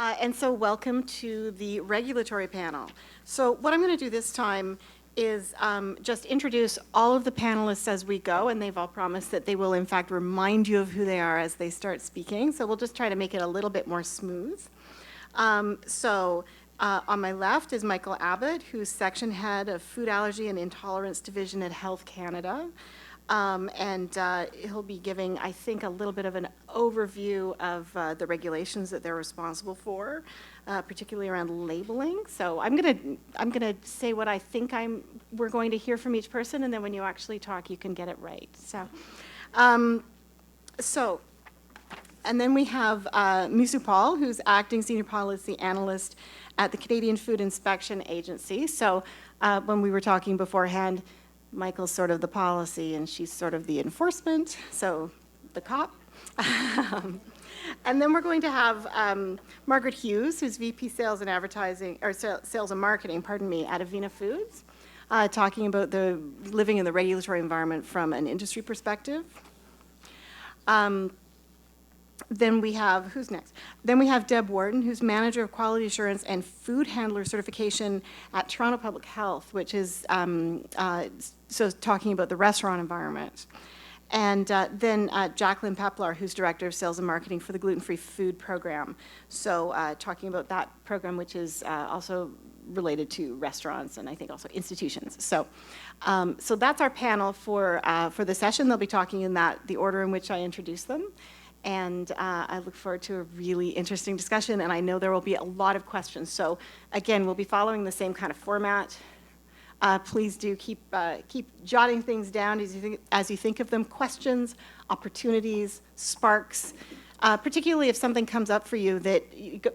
And so welcome to the regulatory panel. So what I'm going to do this time is just introduce all of the panelists as we go, and they've all promised that they will in fact remind you of who they are as they start speaking. So we'll just try to make it a little bit more smooth. On my left is Michael Abbott, who's section head of Food Allergy and Intolerance Division at Health Canada. He'll be giving, I think, a little bit of an overview of the regulations that they're responsible for, particularly around labeling. So I'm gonna say what I think we're going to hear from each person, and then when you actually talk, you can get it right. And then we have Misu Paul, who's acting senior policy analyst at the Canadian Food Inspection Agency. So when we were talking beforehand, Michael's sort of the policy and she's sort of the enforcement, so the cop. And then we're going to have Margaret Hughes, who's VP Sales and Advertising, or Sales and Marketing, pardon me, at Avena Foods, talking about the living in the regulatory environment from an industry perspective. Then we have, who's next? Then we have Deb Warden, who's Manager of Quality Assurance and Food Handler Certification at Toronto Public Health, which is so talking about the restaurant environment. And then Jacqueline Paplar, who's Director of Sales and Marketing for the Gluten-Free Food Program. So talking about that program, which is also related to restaurants and I think also institutions. So that's our panel for the session. They'll be talking in the order in which I introduced them. And I look forward to a really interesting discussion, and I know there will be a lot of questions. So again, we'll be following the same kind of format. Please do keep jotting things down as you think of them, questions, opportunities, sparks, particularly if something comes up for you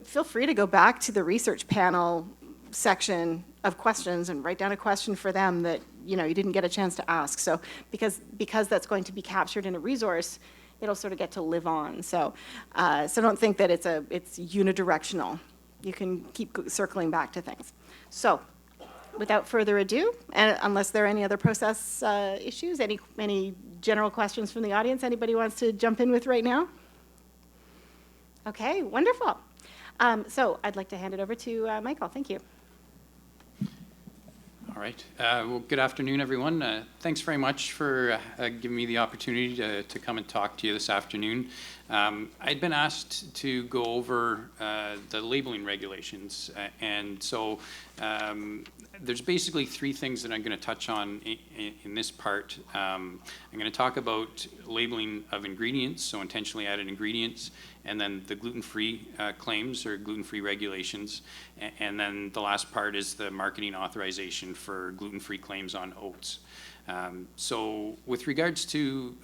feel free to go back to the research panel section of questions and write down a question for them that you didn't get a chance to ask. So because that's going to be captured in a resource, it'll sort of get to live on. So don't think that it's unidirectional. You can keep circling back to things. So without further ado, and unless there are any other process issues, any general questions from the audience anybody wants to jump in with right now? Okay, wonderful. So I'd like to hand it over to Michael. Thank you. All right. Well, good afternoon, everyone. Thanks very much for giving me the opportunity to come and talk to you this afternoon. I'd been asked to go over the labeling regulations, and so there's basically three things that I'm going to touch on in this part. I'm going to talk about labeling of ingredients, so intentionally added ingredients, and then the gluten-free claims or gluten-free regulations, and then the last part is the marketing authorization for gluten-free claims on oats. So with regards to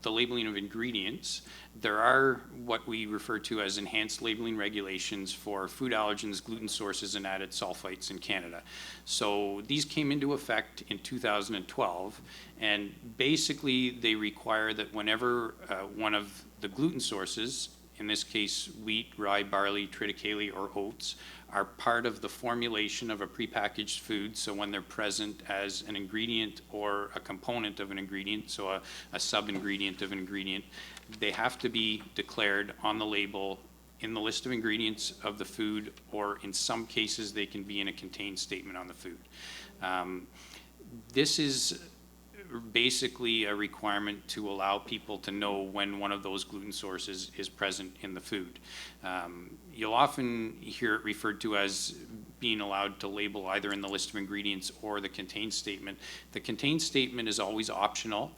the labeling of ingredients, there are what we refer to as enhanced labeling regulations for food allergens, gluten sources, and added sulfites in Canada. So these came into effect in 2012, and basically they require that whenever one of the gluten sources, in this case wheat, rye, barley, triticale, or oats, are part of the formulation of a prepackaged food, so when they're present as an ingredient or a component of an ingredient, so a sub-ingredient of an ingredient, they have to be declared on the label in the list of ingredients of the food, or in some cases they can be in a contained statement on the food. This is basically a requirement to allow people to know when one of those gluten sources is present in the food. You'll often hear it referred to as being allowed to label either in the list of ingredients or the contained statement. The contained statement is always optional.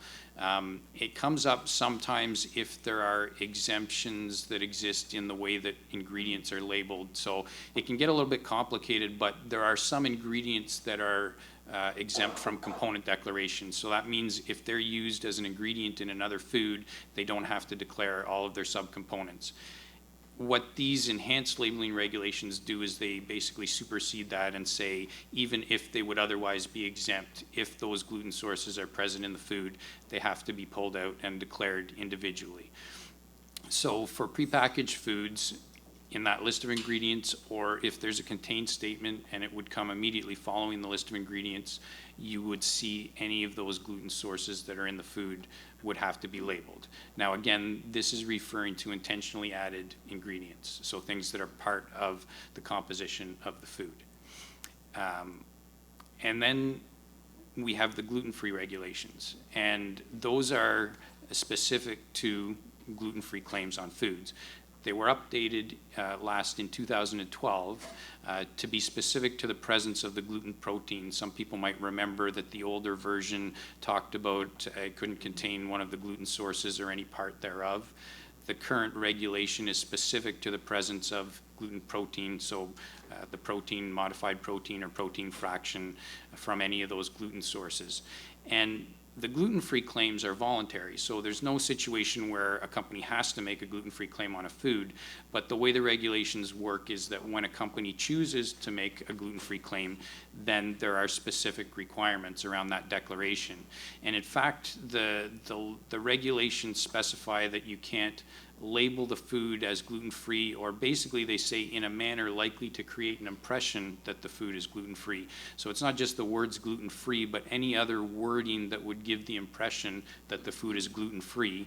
It comes up sometimes if there are exemptions that exist in the way that ingredients are labeled. So it can get a little bit complicated, but there are some ingredients that are exempt from component declaration. So that means if they're used as an ingredient in another food, they don't have to declare all of their subcomponents. What these enhanced labeling regulations do is they basically supersede that and say even if they would otherwise be exempt, if those gluten sources are present in the food, they have to be pulled out and declared individually. So for prepackaged foods, in that list of ingredients, or if there's a contained statement and it would come immediately following the list of ingredients, you would see any of those gluten sources that are in the food would have to be labeled. Now, again, this is referring to intentionally added ingredients, so things that are part of the composition of the food. And then we have the gluten-free regulations, and those are specific to gluten-free claims on foods. They were updated last in 2012 to be specific to the presence of the gluten protein. Some people might remember that the older version talked about it couldn't contain one of the gluten sources or any part thereof. The current regulation is specific to the presence of gluten protein, so the protein, modified protein or protein fraction from any of those gluten sources. And the gluten-free claims are voluntary, so there's no situation where a company has to make a gluten-free claim on a food, but the way the regulations work is that when a company chooses to make a gluten-free claim, then there are specific requirements around that declaration. And in fact, the regulations specify that you can't label the food as gluten-free, or basically they say in a manner likely to create an impression that the food is gluten-free. So it's not just the words gluten-free, but any other wording that would give the impression that the food is gluten-free.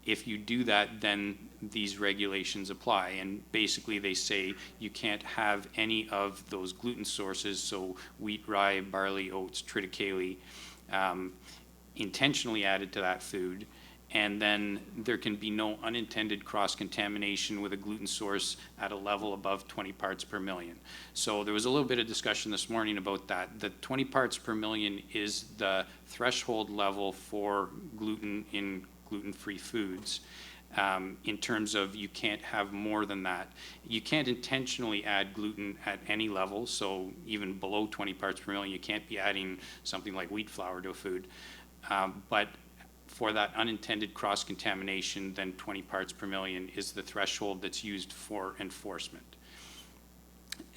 If you do that, then these regulations apply, and basically they say you can't have any of those gluten sources, so wheat, rye, barley, oats, triticale, intentionally added to that food. And then there can be no unintended cross-contamination with a gluten source at a level above 20 parts per million. So there was a little bit of discussion this morning about that. The 20 parts per million is the threshold level for gluten in gluten-free foods. In terms of you can't have more than that. You can't intentionally add gluten at any level, so even below 20 parts per million, you can't be adding something like wheat flour to a food. But for that unintended cross-contamination, then 20 parts per million is the threshold that's used for enforcement.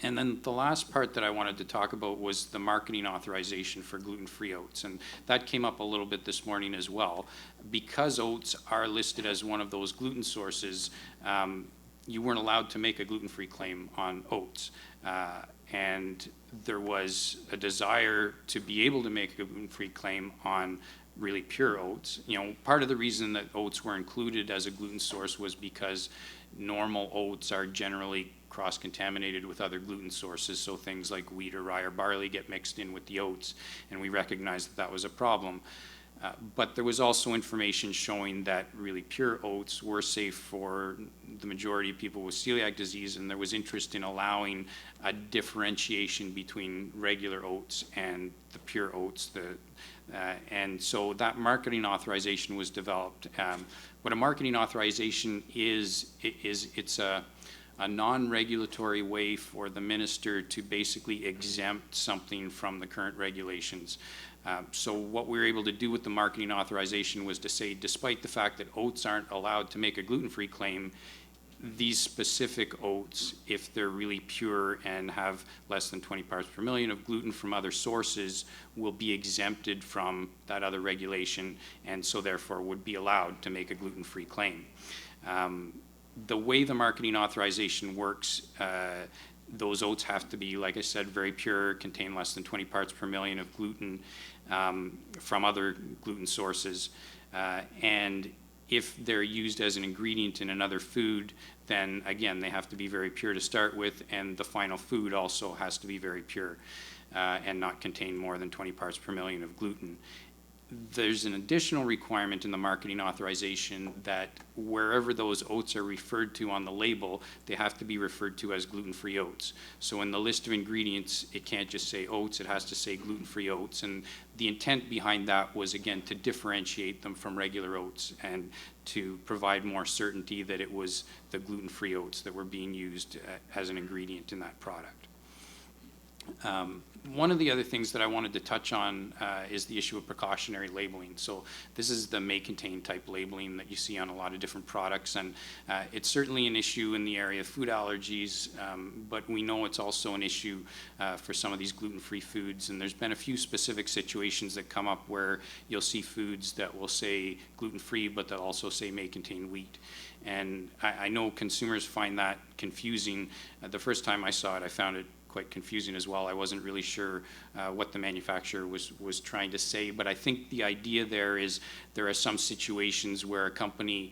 And then the last part that I wanted to talk about was the marketing authorization for gluten-free oats, and that came up a little bit this morning as well. Because oats are listed as one of those gluten sources, you weren't allowed to make a gluten-free claim on oats. And there was a desire to be able to make a gluten-free claim on really pure oats. You know, part of the reason that oats were included as a gluten source was because normal oats are generally cross-contaminated with other gluten sources, so things like wheat or rye or barley get mixed in with the oats, and we recognized that that was a problem. But there was also information showing that really pure oats were safe for the majority of people with celiac disease, and there was interest in allowing a differentiation between regular oats and the pure oats. And so that marketing authorization was developed. What a marketing authorization is it's a non-regulatory way for the minister to basically exempt something from the current regulations. So what we were able to do with the marketing authorization was to say, despite the fact that oats aren't allowed to make a gluten-free claim, these specific oats, if they're really pure and have less than 20 parts per million of gluten from other sources, will be exempted from that other regulation, and so therefore would be allowed to make a gluten-free claim. The way the marketing authorization works, those oats have to be, like I said, very pure, contain less than 20 parts per million of gluten from other gluten sources. And if they're used as an ingredient in another food, then again, they have to be very pure to start with, and the final food also has to be very pure and not contain more than 20 parts per million of gluten. There's an additional requirement in the marketing authorization that wherever those oats are referred to on the label, they have to be referred to as gluten-free oats. So in the list of ingredients, it can't just say oats, it has to say gluten-free oats. And the intent behind that was, again, to differentiate them from regular oats and to provide more certainty that it was the gluten-free oats that were being used as an ingredient in that product. One of the other things that I wanted to touch on is the issue of precautionary labeling. So this is the may contain type labeling that you see on a lot of different products, and it's certainly an issue in the area of food allergies, but we know it's also an issue for some of these gluten-free foods, and there's been a few specific situations that come up where you'll see foods that will say gluten-free, but they'll also say may contain wheat. And I know consumers find that confusing. The first time I saw it, I found it quite confusing as well. I wasn't really sure what the manufacturer was trying to say, but I think the idea there is there are some situations where a company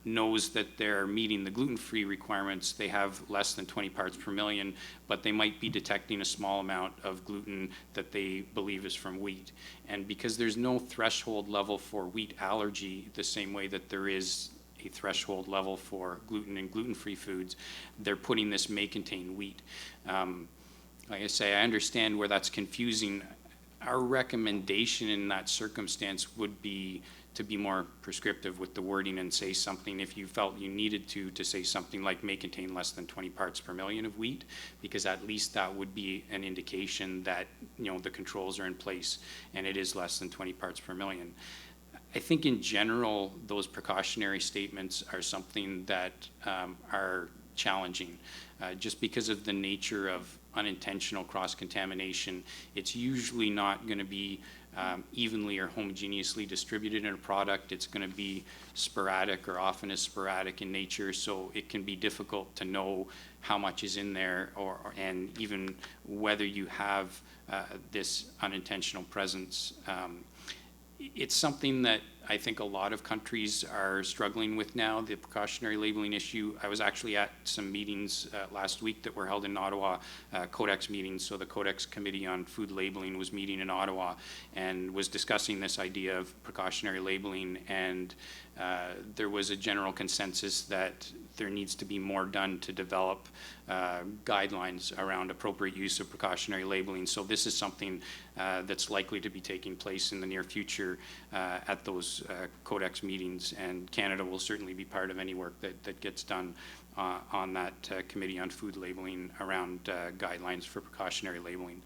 knows that they're meeting the gluten-free requirements. They have less than 20 parts per million, but they might be detecting a small amount of gluten that they believe is from wheat. And because there's no threshold level for wheat allergy the same way that there is a threshold level for gluten and gluten-free foods, they're putting this may contain wheat. Like I say, I understand where that's confusing. Our recommendation in that circumstance would be to be more prescriptive with the wording and say something, if you felt you needed to say something like may contain less than 20 parts per million of wheat, because at least that would be an indication that, you know, the controls are in place and it is less than 20 parts per million. I think in general, those precautionary statements are something that are challenging. Just because of the nature of unintentional cross-contamination, it's usually not going to be evenly or homogeneously distributed in a product. It's going to be sporadic, or often is sporadic in nature, so it can be difficult to know how much is in there, and even whether you have this unintentional presence. It's something that I think a lot of countries are struggling with now, the precautionary labeling issue. I was actually at some meetings last week that were held in Ottawa, Codex meetings. So the Codex Committee on Food Labeling was meeting in Ottawa and was discussing this idea of precautionary labeling, and there was a general consensus that there needs to be more done to develop guidelines around appropriate use of precautionary labeling. So this is something that's likely to be taking place in the near future at those Codex meetings, and Canada will certainly be part of any work that gets done on that Committee on Food Labeling around guidelines for precautionary labeling.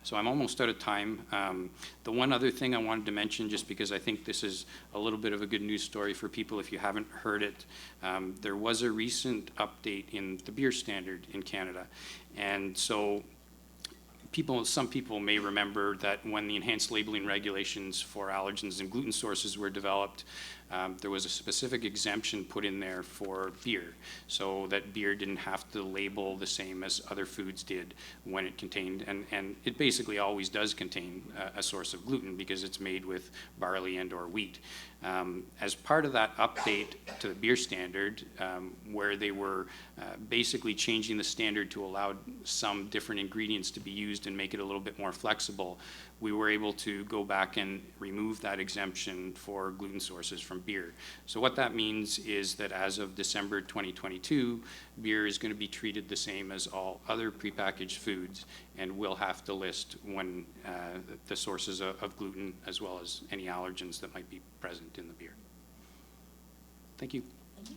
So I'm almost out of time. The one other thing I wanted to mention, just because I think this is a little bit of a good news story for people if you haven't heard it, there was a recent update in the beer standard in Canada. And so some people may remember that when the enhanced labeling regulations for allergens and gluten sources were developed, there was a specific exemption put in there for beer, so that beer didn't have to label the same as other foods did when it contained, and it basically always does contain a source of gluten because it's made with barley and or wheat. As part of that update to the beer standard, where they were basically changing the standard to allow some different ingredients to be used and make it a little bit more flexible, we were able to go back and remove that exemption for gluten sources from beer. So what that means is that as of December 2022, beer is going to be treated the same as all other prepackaged foods, and will have to list when the sources of gluten, as well as any allergens that might be present in the beer. Thank you. Thank you.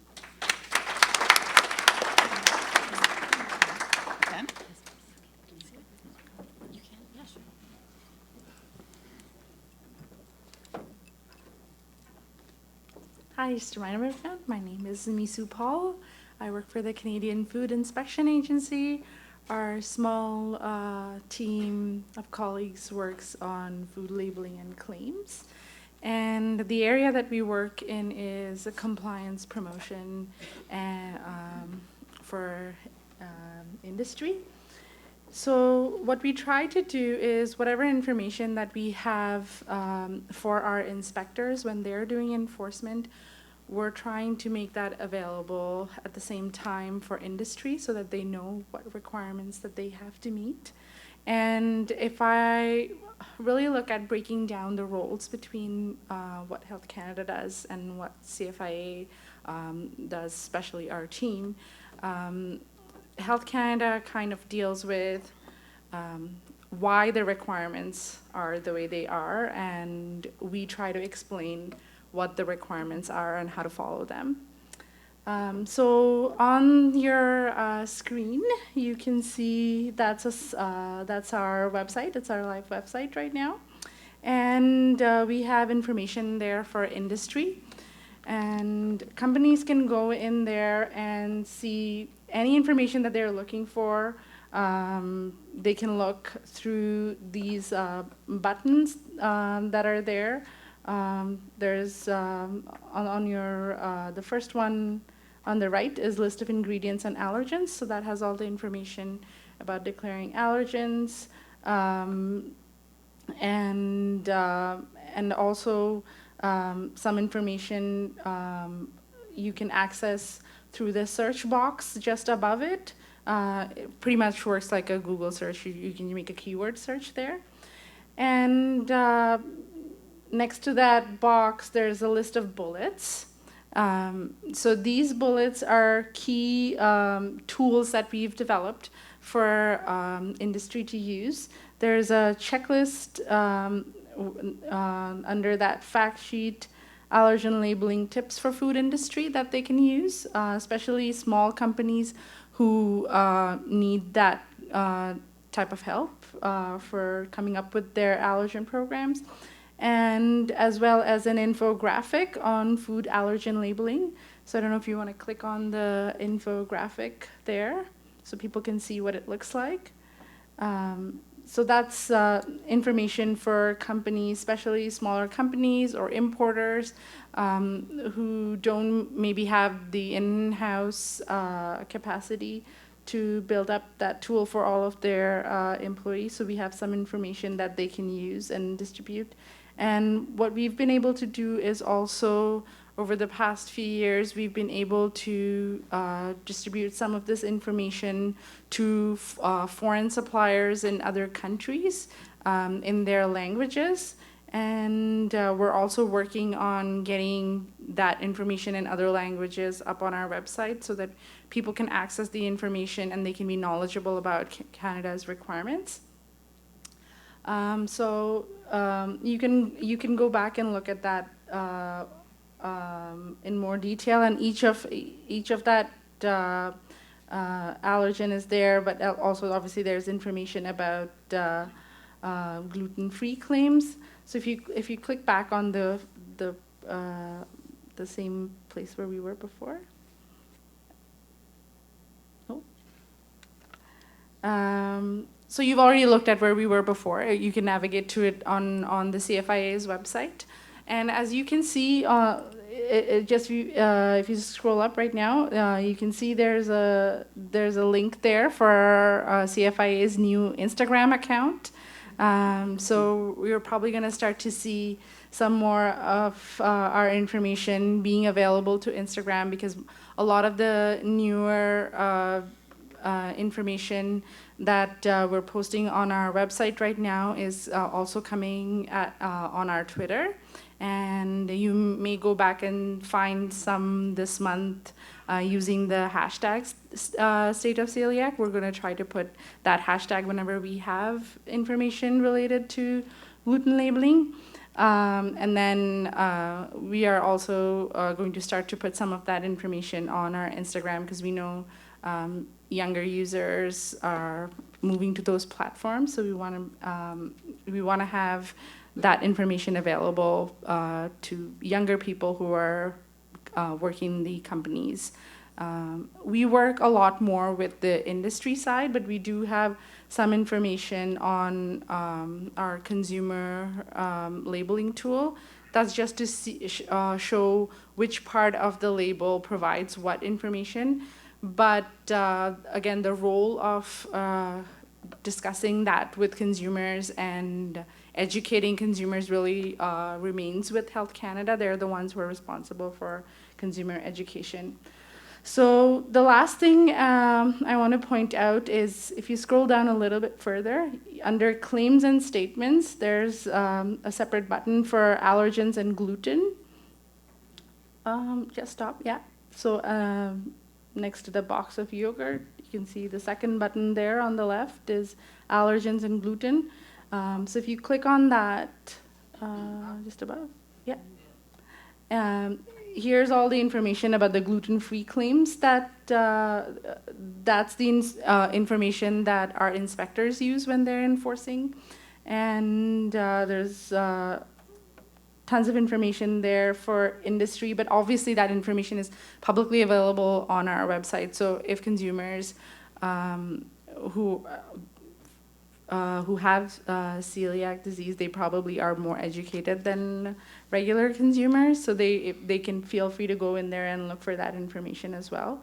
Ken? You can, yeah, sure. Hi, Mr. Meinemerkan. My name is Misu Paul. I work for the Canadian Food Inspection Agency. Our small team of colleagues works on food labeling and claims. And the area that we work in is a compliance promotion for industry. So what we try to do is whatever information that we have for our inspectors when they're doing enforcement, we're trying to make that available at the same time for industry so that they know what requirements that they have to meet. And if I really look at breaking down the roles between what Health Canada does and what CFIA does, especially our team, Health Canada kind of deals with why the requirements are the way they are, and we try to explain what the requirements are and how to follow them. So on your screen, you can see that's our website. It's our live website right now. And we have information there for industry. And companies can go in there and see any information that they're looking for. They can look through these buttons that are there. There's on your the first one On the right is list of ingredients and allergens. So that has all the information about declaring allergens, and also some information you can access through the search box just above it. It pretty much works like a Google search. You can make a keyword search there. And next to that box, there's a list of bullets. So these bullets are key tools that we've developed for industry to use. There's a checklist under that fact sheet, allergen labeling tips for food industry that they can use, especially small companies who need that type of help for coming up with their allergen programs, and as well as an infographic on food allergen labeling. So I don't know if you want to click on the infographic there so people can see what it looks like. So that's information for companies, especially smaller companies or importers who don't maybe have the in-house capacity to build up that tool for all of their employees. So we have some information that they can use and distribute. And what we've been able to do is also, over the past few years, we've been able to distribute some of this information to foreign suppliers in other countries in their languages. And we're also working on getting that information in other languages up on our website so that people can access the information and they can be knowledgeable about Canada's requirements. You can go back and look at that in more detail, and each of that allergen is there, but also obviously there's information about gluten-free claims. So if you click back on the same place where we were before. So you've already looked at where we were before. You can navigate to it on the CFIA's website. And as you can see, if you scroll up right now, you can see there's a link there for CFIA's new Instagram account. So we're probably going to start to see some more of our information being available to Instagram, because a lot of the newer information that we're posting on our website right now is also coming on our Twitter. And you may go back and find some this month using the hashtag State of Celiac. We're going to try to put that hashtag whenever we have information related to gluten labeling. And then we are also going to start to put some of that information on our Instagram, because we know younger users are moving to those platforms. So we want to have that information available to younger people who are working in the companies. We work a lot more with the industry side, but we do have some information on our consumer labeling tool. That's just to show which part of the label provides what information. But again, the role of discussing that with consumers and educating consumers really remains with Health Canada. They're the ones who are responsible for consumer education. So the last thing I want to point out is, if you scroll down a little bit further, under claims and statements, there's a separate button for allergens and gluten. Just stop, yeah. So next to the box of yogurt, you can see the second button there on the left is allergens and gluten. So if you click on that, just above, yeah. Here's all the information about the gluten-free claims. That's the information that our inspectors use when they're enforcing. And there's tons of information there for industry, but obviously that information is publicly available on our website. So if consumers who who have celiac disease, they probably are more educated than regular consumers, so they can feel free to go in there and look for that information as well.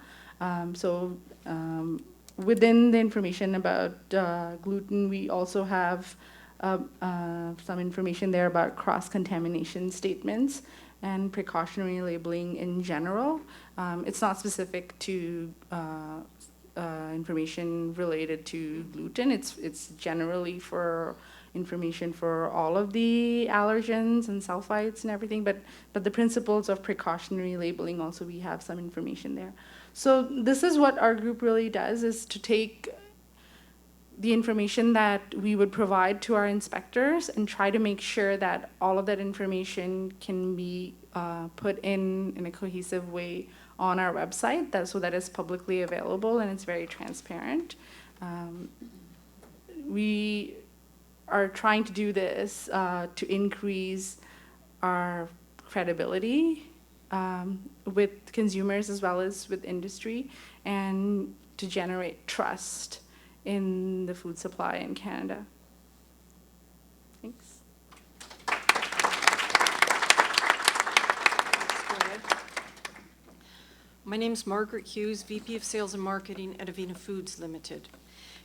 Within the information about gluten, we also have some information there about cross-contamination statements and precautionary labeling in general. It's not specific to information related to gluten. It's generally for information for all of the allergens and sulfites and everything, but the principles of precautionary labeling also, we have some information there. So this is what our group really does, is to take the information that we would provide to our inspectors and try to make sure that all of that information can be put in a cohesive way on our website, so that it's publicly available and it's very transparent. We are trying to do this to increase our credibility with consumers as well as with industry, and to generate trust in the food supply in Canada. Thanks. My name's Margaret Hughes, VP of Sales and Marketing at Avena Foods Limited.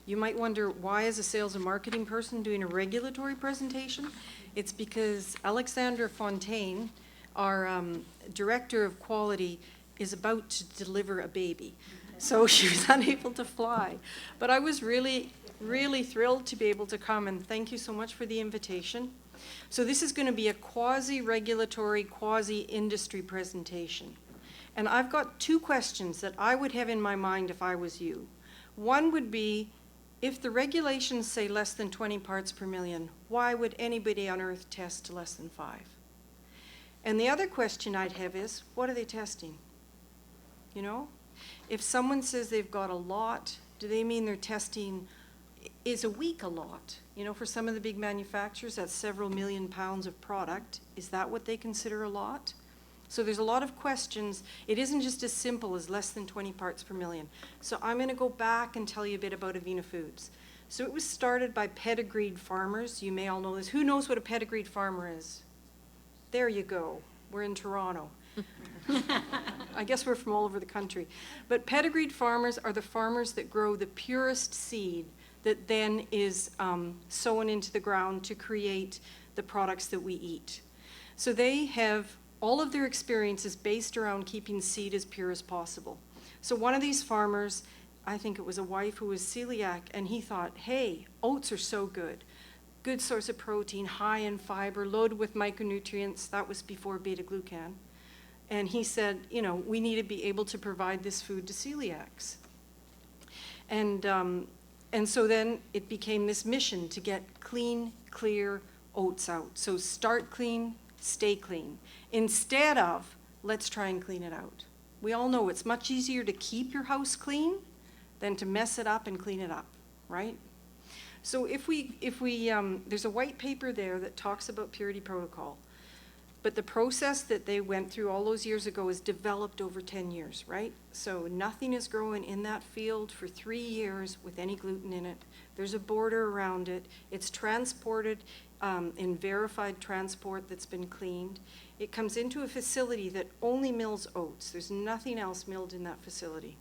You might wonder, why is a sales and marketing person doing a regulatory presentation? It's because Alexandra Fontaine, our Director of Quality, is about to deliver a baby. So she was unable to fly. But I was really, really thrilled to be able to come, and thank you so much for the invitation. So this is going to be a quasi-regulatory, quasi-industry presentation. And I've got two questions that I would have in my mind if I was you. One would be, if the regulations say less than 20 parts per million, why would anybody on earth test to less than 5? And the other question I'd have is, what are they testing? You know? If someone says they've got a lot, do they mean they're testing, is a week a lot? You know, for some of the big manufacturers, that's several million pounds of product. Is that what they consider a lot? So there's a lot of questions. It isn't just as simple as less than 20 parts per million. So I'm going to go back and tell you a bit about Avena Foods. So it was started by pedigreed farmers. You may all know this. Who knows what a pedigreed farmer is? There you go. We're in Toronto. I guess we're from all over the country. But pedigreed farmers are the farmers that grow the purest seed that then is sown into the ground to create the products that we eat. So they have all of their experiences based around keeping seed as pure as possible. So one of these farmers, I think it was a wife who was celiac, and he thought, hey, oats are so good. Good source of protein, high in fiber, loaded with micronutrients. That was before beta-glucan. And he said, you know, we need to be able to provide this food to celiacs. And so then it became this mission to get clean, clear oats out. So start clean, stay clean. Instead of, let's try and clean it out. We all know it's much easier to keep your house clean than to mess it up and clean it up, right? So there's a white paper there that talks about purity protocol. But the process that they went through all those years ago is developed over 10 years, right? So nothing is growing in that field for 3 years with any gluten in it. There's a border around it. It's transported in verified transport that's been cleaned. It comes into a facility that only mills oats. There's nothing else milled in that facility.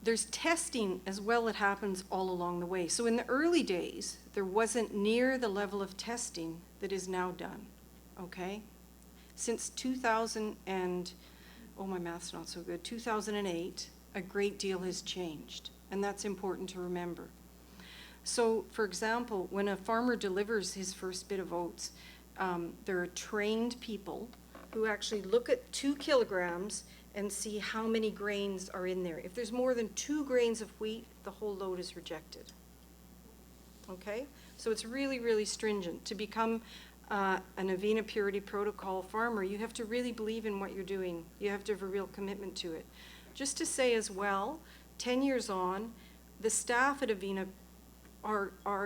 There's testing as well that happens all along the way. So in the early days, there wasn't near the level of testing that is now done, okay? Since 2000 and, oh, my math's not so good, 2008, a great deal has changed, and that's important to remember. So, for example, when a farmer delivers his first bit of oats, there are trained people who actually look at 2 kilograms and see how many grains are in there. If there's more than 2 grains of wheat, the whole load is rejected. Okay? So it's really, really stringent. To become an Avena Purity Protocol farmer, you have to really believe in what you're doing. You have to have a real commitment to it. Just to say as well, 10 years on, the staff at Avena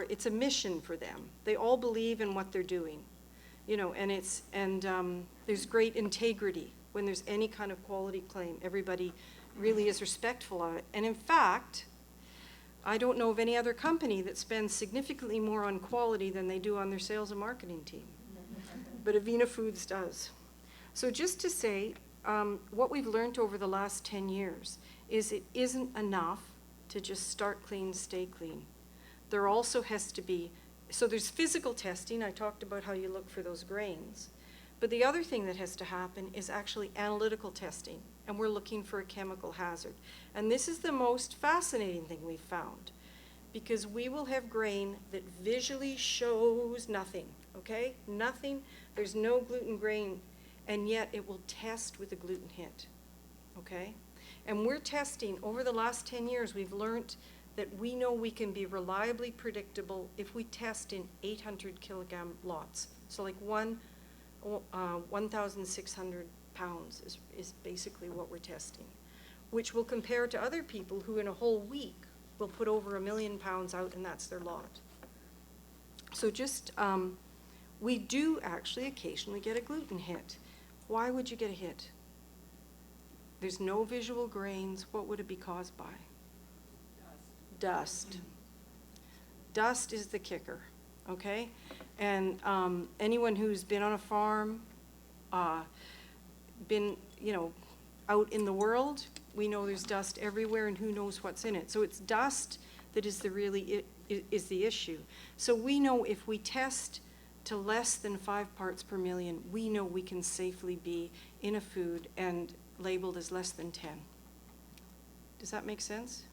it's a mission for them. They all believe in what they're doing. You know, and there's great integrity. When there's any kind of quality claim, everybody really is respectful of it. And in fact, I don't know of any other company that spends significantly more on quality than they do on their sales and marketing team. But Avena Foods does. So just to say, what we've learned over the last 10 years is it isn't enough to just start clean, stay clean. There also has to be, so there's physical testing. I talked about how you look for those grains. But the other thing that has to happen is actually analytical testing, and we're looking for a chemical hazard. And this is the most fascinating thing we've found, because we will have grain that visually shows nothing, okay? Nothing, there's no gluten grain, and yet it will test with a gluten hit, okay? And we're testing, over the last 10 years, we've learned that we know we can be reliably predictable if we test in 800 kilogram lots. So like 1,600 pounds is basically what we're testing, which will compare to other people who in a whole week will put over 1 million pounds out, and that's their lot. So just, we do actually occasionally get a gluten hit. Why would you get a hit? There's no visual grains. What would it be caused by? Dust. Dust is the kicker, okay? And anyone who's been on a farm, been, out in the world, we know there's dust everywhere, and who knows what's in it. So it's dust that is is the issue. So we know if we test to less than 5 parts per million, we know we can safely be in a food and labeled as less than 10. Does that make sense?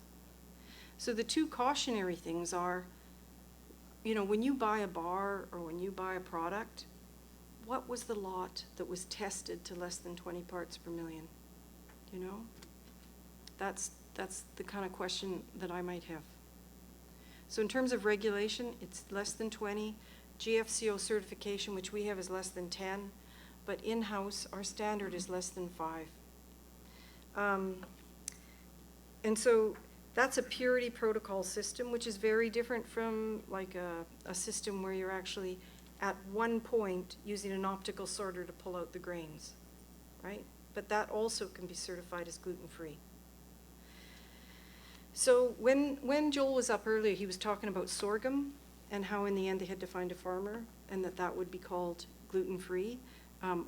So the two cautionary things are, when you buy a bar or when you buy a product, what was the lot that was tested to less than 20 parts per million? That's the kind of question that I might have. So in terms of regulation, it's less than 20. GFCO certification, which we have, is less than 10. But in-house, our standard is less than 5. And so that's a purity protocol system, which is very different from like a system where you're actually at one point using an optical sorter to pull out the grains, right? But that also can be certified as gluten-free. So when Joel was up earlier, he was talking about sorghum and how in the end they had to find a farmer and that would be called gluten-free.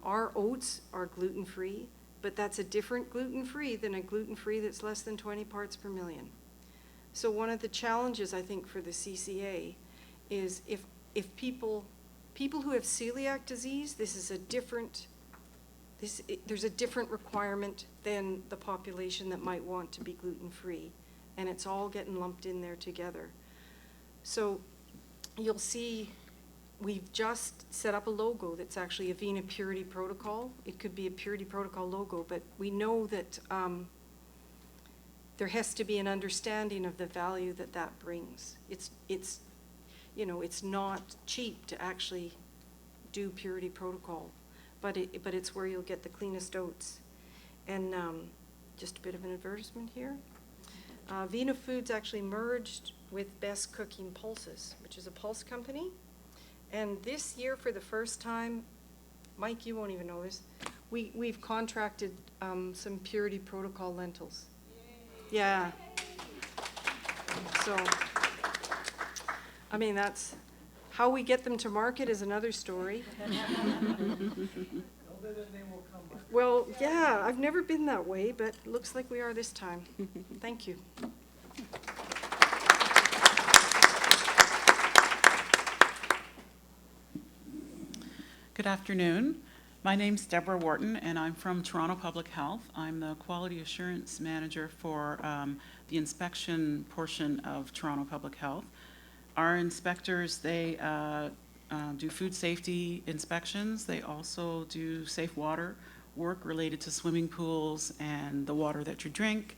Our oats are gluten-free, but that's a different gluten-free than a gluten-free that's less than 20 parts per million. So one of the challenges, I think, for the CCA is if people who have celiac disease, there's a different requirement than the population that might want to be gluten-free, and it's all getting lumped in there together. So you'll see we've just set up a logo that's actually Avena Purity Protocol. It could be a Purity Protocol logo, but we know that there has to be an understanding of the value that brings. It's not cheap to actually do Purity Protocol, but it's where you'll get the cleanest oats. And just a bit of an advertisement here. Avena Foods actually merged with Best Cooking Pulses, which is a pulse company. And this year, for the first time, Mike, you won't even know this, we've contracted some Purity Protocol lentils. Yay. Yeah. So, I mean, that's how we get them to market is another story. Well, yeah, I've never been that way, but it looks like we are this time. Thank you. Good afternoon. My name's Deborah Wharton, and I'm from Toronto Public Health. I'm the Quality Assurance Manager for the inspection portion of Toronto Public Health. Our inspectors, they do food safety inspections. They also do safe water work related to swimming pools and the water that you drink,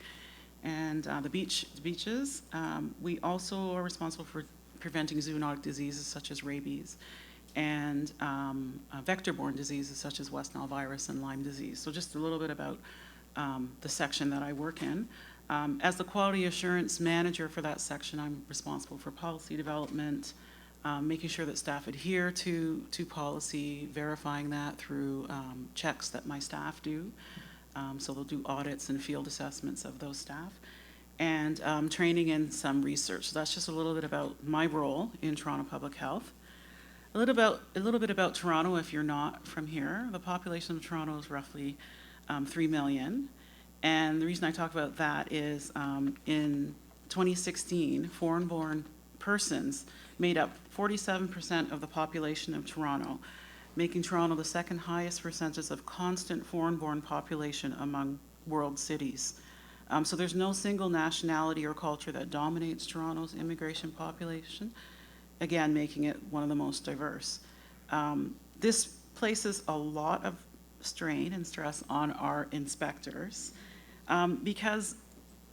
and the beaches. We also are responsible for preventing zoonotic diseases such as rabies and vector-borne diseases such as West Nile virus and Lyme disease. So just a little bit about the section that I work in. As the quality assurance manager for that section, I'm responsible for policy development, making sure that staff adhere to policy, verifying that through checks that my staff do. So they'll do audits and field assessments of those staff. and training and some research. So that's just a little bit about my role in Toronto Public Health. A little bit about Toronto if you're not from here. The population of Toronto is roughly 3 million. And the reason I talk about that is in 2016, foreign-born persons made up 47% of the population of Toronto, making Toronto the second highest percentage of constant foreign-born population among world cities. So there's no single nationality or culture that dominates Toronto's immigration population, again, making it one of the most diverse. This places a lot of strain and stress on our inspectors because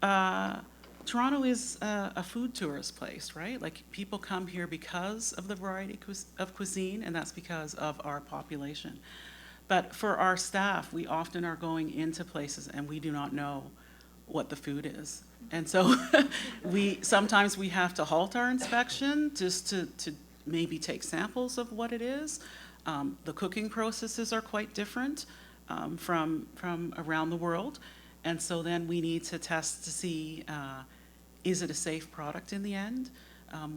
Toronto is a food tourist place, right? Like, people come here because of the variety of cuisine, and that's because of our population. But for our staff, we often are going into places and we do not know what the food is. And so sometimes we have to halt our inspection just to maybe take samples of what it is. The cooking processes are quite different from around the world. And so then we need to test to see, is it a safe product in the end?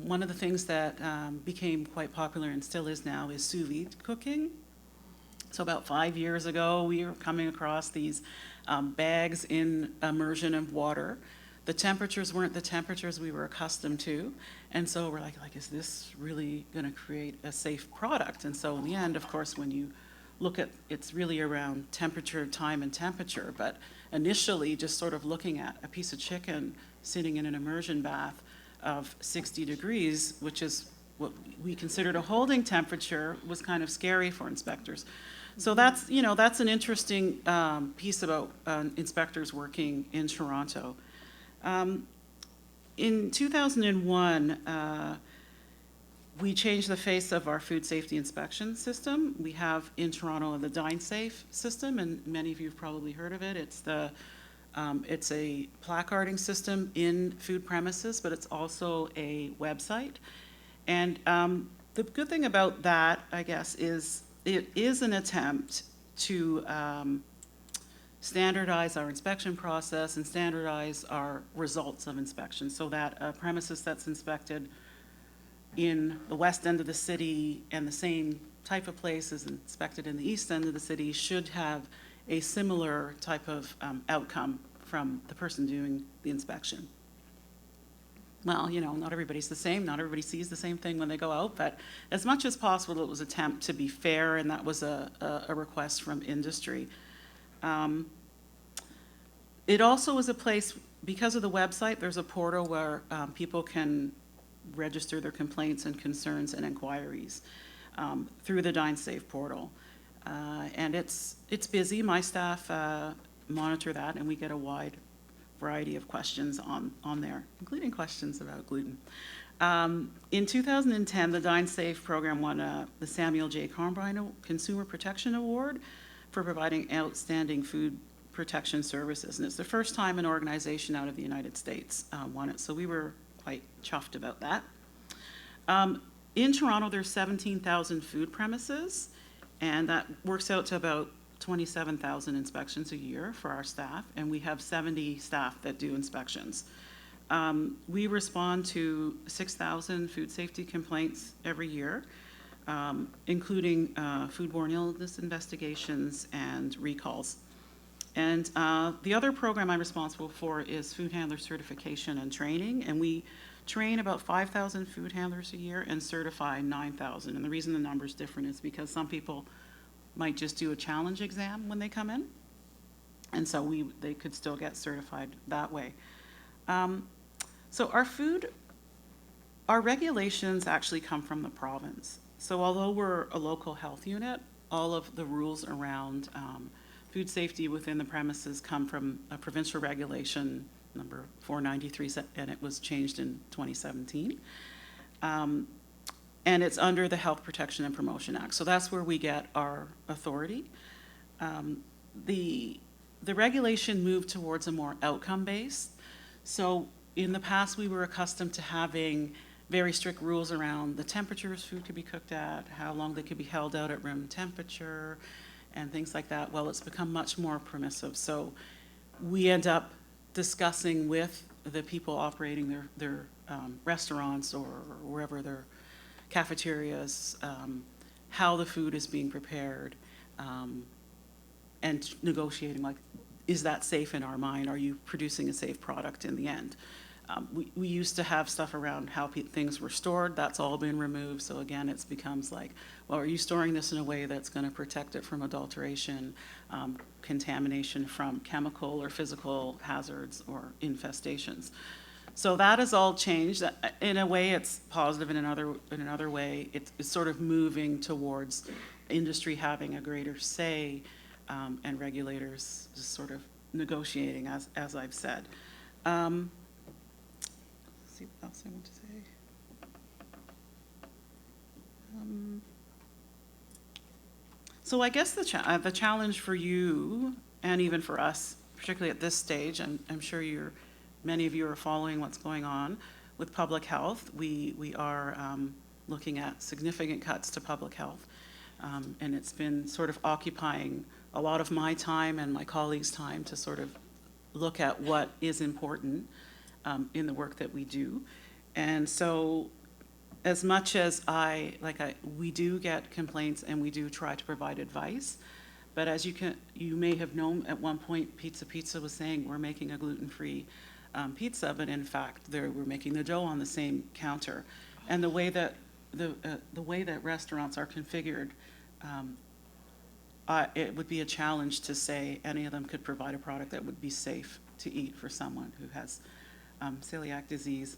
One of the things that became quite popular and still is now is sous vide cooking. So about 5 years ago, we were coming across these bags in immersion of water. The temperatures weren't the temperatures we were accustomed to. And so we're like, is this really going to create a safe product? And so in the end, of course, when you look at, it's really around temperature, time, and temperature. But initially, just sort of looking at a piece of chicken sitting in an immersion bath of 60 degrees, which is what we considered a holding temperature, was kind of scary for inspectors. So that's an interesting piece about inspectors working in Toronto. In 2001, we changed the face of our food safety inspection system. We have in Toronto the DineSafe system, and many of you have probably heard of it. It's a placarding system in food premises, but it's also a website. And the good thing about that, I guess, is it is an attempt to standardize our inspection process and standardize our results of inspection so that a premises that's inspected in the west end of the city and the same type of place is inspected in the east end of the city should have a similar type of outcome from the person doing the inspection. Well, not everybody's the same. Not everybody sees the same thing when they go out, but as much as possible, it was an attempt to be fair, and that was a request from industry. It also is a place, because of the website, there's a portal where people can register their complaints and concerns and inquiries through the DineSafe portal. And it's busy. My staff monitor that, and we get a wide variety of questions on there, including questions about gluten. In 2010, the DineSafe program won the Samuel J. Combine Consumer Protection Award for providing outstanding food protection services. And it's the first time an organization out of the United States won it, so we were quite chuffed about that. In Toronto, there's 17,000 food premises, and that works out to about 27,000 inspections a year for our staff, and we have 70 staff that do inspections. We respond to 6,000 food safety complaints every year, including foodborne illness investigations and recalls. And the other program I'm responsible for is food handler certification and training, and we train about 5,000 food handlers a year and certify 9,000. And the reason the number's different is because some people might just do a challenge exam when they come in, and so they could still get certified that way. So our regulations actually come from the province. So although we're a local health unit, all of the rules around food safety within the premises come from a provincial regulation, number 493, and it was changed in 2017. And it's under the Health Protection and Promotion Act. So that's where we get our authority. The regulation moved towards a more outcome-based. So in the past, we were accustomed to having very strict rules around the temperatures food could be cooked at, how long they could be held out at room temperature, and things like that. Well, it's become much more permissive. So we end up discussing with the people operating their restaurants or wherever their cafeterias, how the food is being prepared, and negotiating, like, is that safe in our mind? Are you producing a safe product in the end? We used to have stuff around how things were stored. That's all been removed. So again, it becomes like, well, are you storing this in a way that's going to protect it from adulteration, contamination from chemical or physical hazards or infestations? So that has all changed. In a way, it's positive. In another way, it's sort of moving towards industry having a greater say, and regulators just sort of negotiating, as I've said. Let's see what else I want to say. So I guess the challenge for you, and even for us, particularly at this stage, I'm sure many of you are following what's going on with public health. We are looking at significant cuts to public health, and it's been sort of occupying a lot of my time and my colleagues' time to sort of look at what is important in the work that we do. And so as much as we do get complaints and we do try to provide advice, but as you may have known, at one point Pizza Pizza was saying we're making a gluten-free pizza, but in fact we're making the dough on the same counter. And the way that restaurants are configured, it would be a challenge to say any of them could provide a product that would be safe to eat for someone who has celiac disease.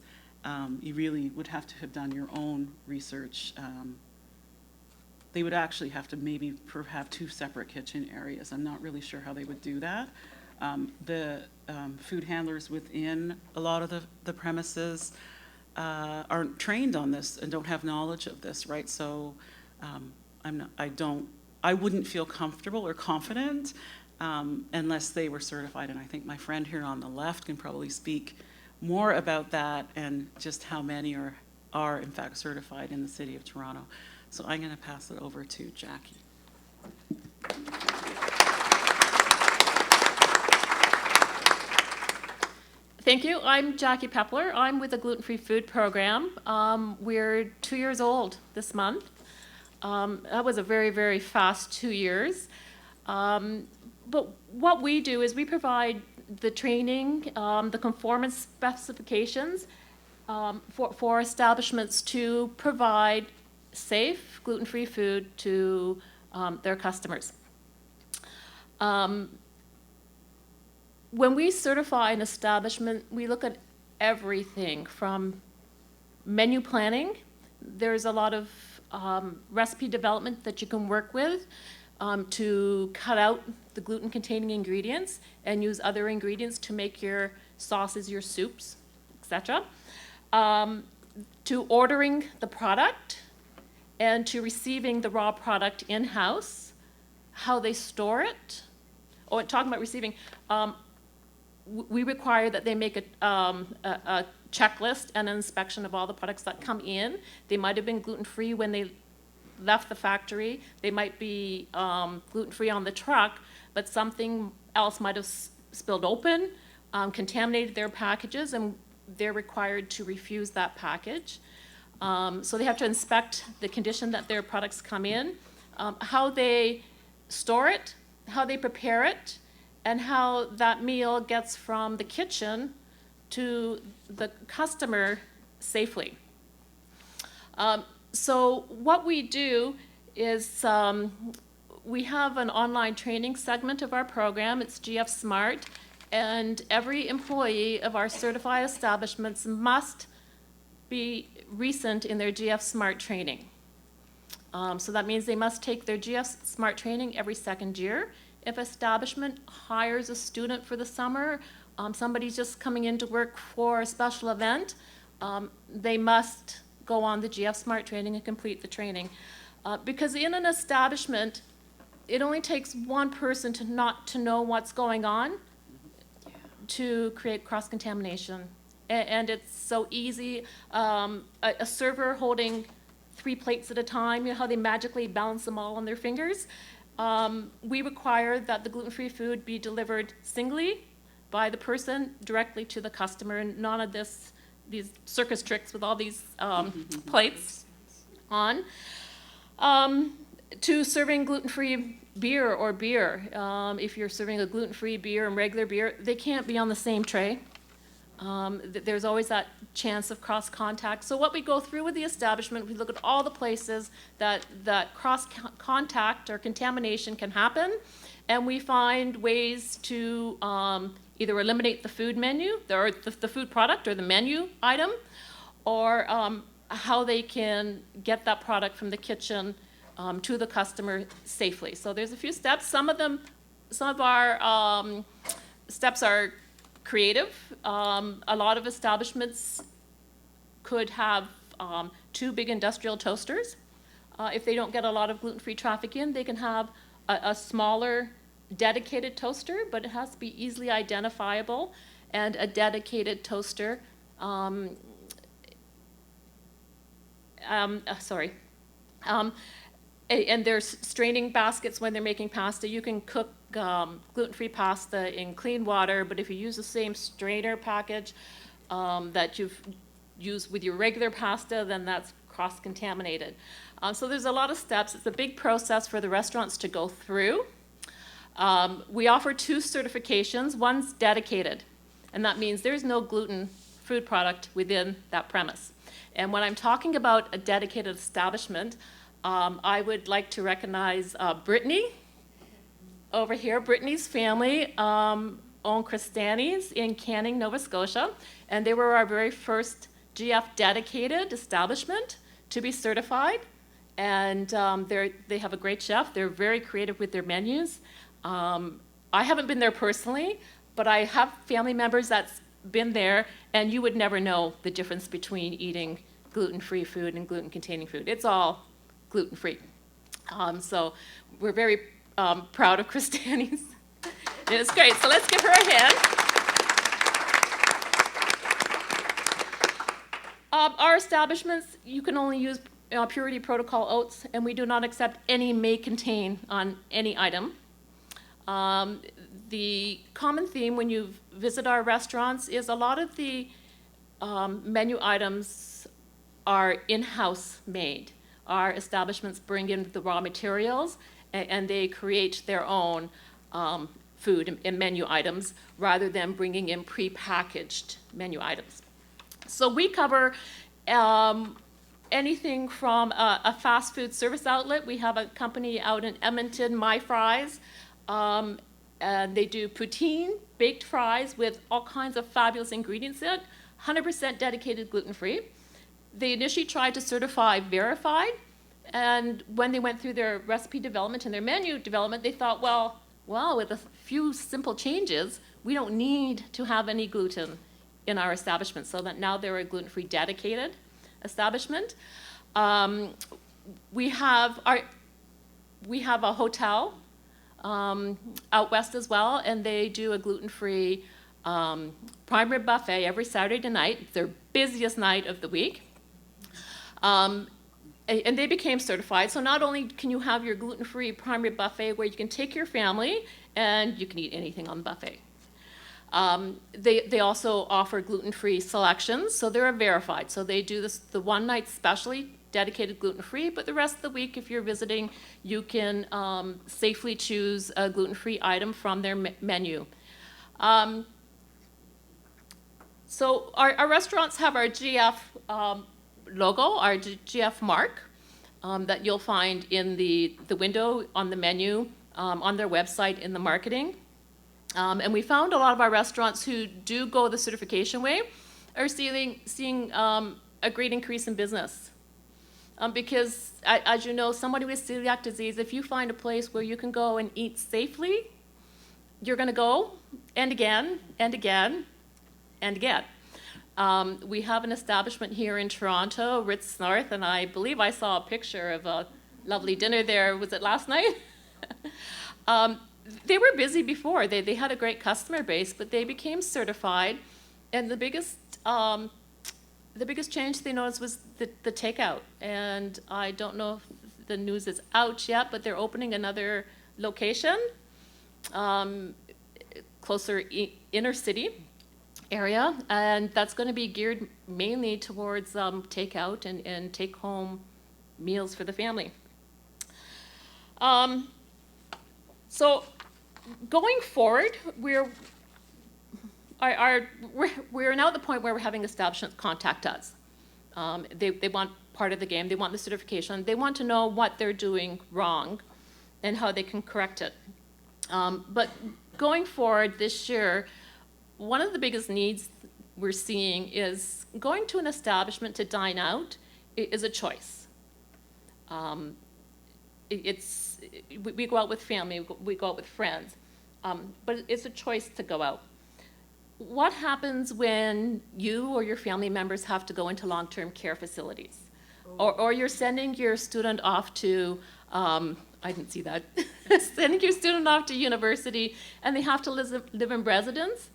You really would have to have done your own research. They would actually have to maybe have 2 separate kitchen areas. I'm not really sure how they would do that. The food handlers within a lot of the premises aren't trained on this and don't have knowledge of this, right? So I wouldn't feel comfortable or confident unless they were certified. And I think my friend here on the left can probably speak more about that and just how many are in fact certified in the City of Toronto. So I'm going to pass it over to Jackie. Thank you. I'm Jackie Pepler. I'm with the Gluten Free Food Program. We're 2 years old this month. That was a very, very fast 2 years. But what we do is we provide the training, the conformance specifications for establishments to provide safe, gluten-free food to their customers. When we certify an establishment, we look at everything from menu planning. There's a lot of recipe development that you can work with to cut out the gluten-containing ingredients and use other ingredients to make your sauces, your soups, etc. To ordering the product and to receiving the raw product in-house, how they store it. Oh, and talking about receiving, we require that they make a checklist and an inspection of all the products that come in. They might have been gluten-free when they left the factory. They might be gluten-free on the truck, but something else might have spilled open, contaminated their packages, and they're required to refuse that package. So they have to inspect the condition that their products come in, how they store it, how they prepare it, and how that meal gets from the kitchen to the customer safely. So what we do is we have an online training segment of our program. It's GF Smart, and every employee of our certified establishments must be recent in their GF Smart training. So that means they must take their GF Smart training every second year. If establishment hires a student for the summer, somebody's just coming in to work for a special event, they must go on the GF Smart training and complete the training. Because in an establishment, it only takes one person to not to know what's going on to create cross-contamination. And it's so easy. A server holding 3 plates at a time, you know how they magically balance them all on their fingers? We require that the gluten-free food be delivered singly, by the person directly to the customer, and none of these circus tricks with all these plates on, to serving gluten-free beer or beer. If you're serving a gluten-free beer and regular beer, they can't be on the same tray. There's always that chance of cross-contact. So what we go through with the establishment, we look at all the places that cross-contact or contamination can happen, and we find ways to either eliminate the food menu, or the food product or the menu item, or how they can get that product from the kitchen to the customer safely. So there's a few steps. Some of our steps are creative. A lot of establishments could have 2 big industrial toasters. If they don't get a lot of gluten-free traffic in, they can have a smaller dedicated toaster, but it has to be easily identifiable, and a dedicated toaster. And there's straining baskets when they're making pasta. You can cook gluten-free pasta in clean water, but if you use the same strainer package that you've used with your regular pasta, then that's cross-contaminated. So there's a lot of steps. It's a big process for the restaurants to go through. We offer 2 certifications. One's dedicated, and that means there's no gluten food product within that premise. And when I'm talking about a dedicated establishment, I would like to recognize Brittany over here. Brittany's family owned Cristani's in Canning, Nova Scotia, and they were our very first GF dedicated establishment to be certified. And they have a great chef. They're very creative with their menus. I haven't been there personally, but I have family members that's been there, and you would never know the difference between eating gluten-free food and gluten-containing food. It's all gluten-free. So we're very proud of Cristani's. It's great, so let's give her a hand. Our establishments, you can only use Purity Protocol oats, and we do not accept any may contain on any item. The common theme when you visit our restaurants is a lot of the menu items are in-house made. Our establishments bring in the raw materials, and they create their own food and menu items rather than bringing in prepackaged menu items. So we cover anything from a fast food service outlet. We have a company out in Edmonton, My Fries, and they do poutine, baked fries with all kinds of fabulous ingredients in it, 100% dedicated gluten-free. They initially tried to certify verified, and when they went through their recipe development and their menu development, they thought, well, with a few simple changes, we don't need to have any gluten in our establishment, so that now they're a gluten-free dedicated establishment. We have a hotel out west as well, and they do a gluten-free prime rib buffet every Saturday night. It's their busiest night of the week. And they became certified, so not only can you have your gluten-free prime rib buffet where you can take your family and you can eat anything on the buffet. They also offer gluten-free selections, so they're verified. So they do this the one night specially dedicated gluten-free, but the rest of the week, if you're visiting, you can safely choose a gluten-free item from their menu. So our restaurants have our GF logo, our GF mark, that you'll find in the window on the menu, on their website, in the marketing. And we found a lot of our restaurants who do go the certification way are seeing a great increase in business. Because, as you know, somebody with celiac disease, if you find a place where you can go and eat safely, you're going to go, and again, and again, and again. We have an establishment here in Toronto, Ritz North, and I believe I saw a picture of a lovely dinner there. Was it last night? They were busy before. They had a great customer base, but they became certified, and the biggest change they noticed was the takeout. And I don't know if the news is out yet, but they're opening another location closer inner city area, and that's going to be geared mainly towards takeout and take-home meals for the family. So going forward, we're now at the point where we're having establishments contact us. They want part of the game, they want the certification, they want to know what they're doing wrong and how they can correct it. But going forward this year, one of the biggest needs we're seeing is going to an establishment to dine out is a choice. We go out with family, we go out with friends, but it's a choice to go out. What happens when you or your family members have to go into long-term care facilities? Or you're sending your student off to, I didn't see that, sending your student off to university and they have to live in residence?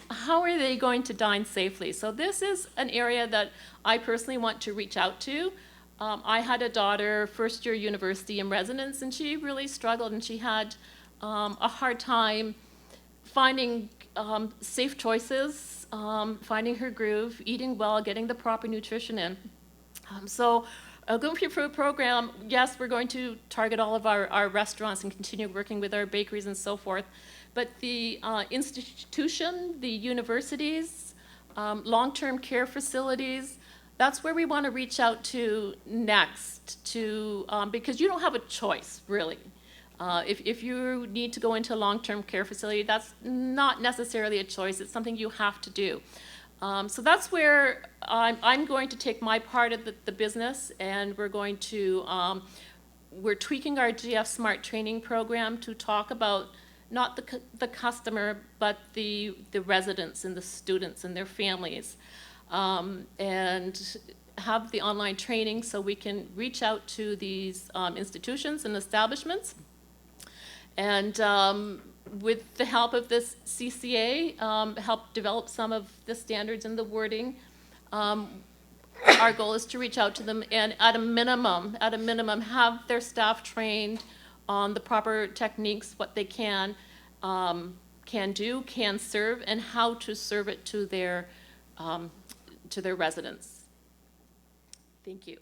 How are they going to dine safely? So this is an area that I personally want to reach out to. I had a daughter, first year university in residence, and she really struggled, and she had a hard time finding safe choices, finding her groove, eating well, getting the proper nutrition in. So a Gluten Free Food program, yes, we're going to target all of our restaurants and continue working with our bakeries and so forth. But the institution, the universities, long-term care facilities, that's where we want to reach out to next, because you don't have a choice, really. If you need to go into a long-term care facility, that's not necessarily a choice. It's something you have to do. So that's where I'm going to take my part of the business, and we're going to, we're tweaking our GF Smart training program to talk about not the customer, but the residents and the students and their families. And have the online training so we can reach out to these institutions and establishments. And with the help of this CCA, help develop some of the standards and the wording. Our goal is to reach out to them and at a minimum, have their staff trained on the proper techniques, what they can do, can serve, and how to serve it to their residents. Thank you.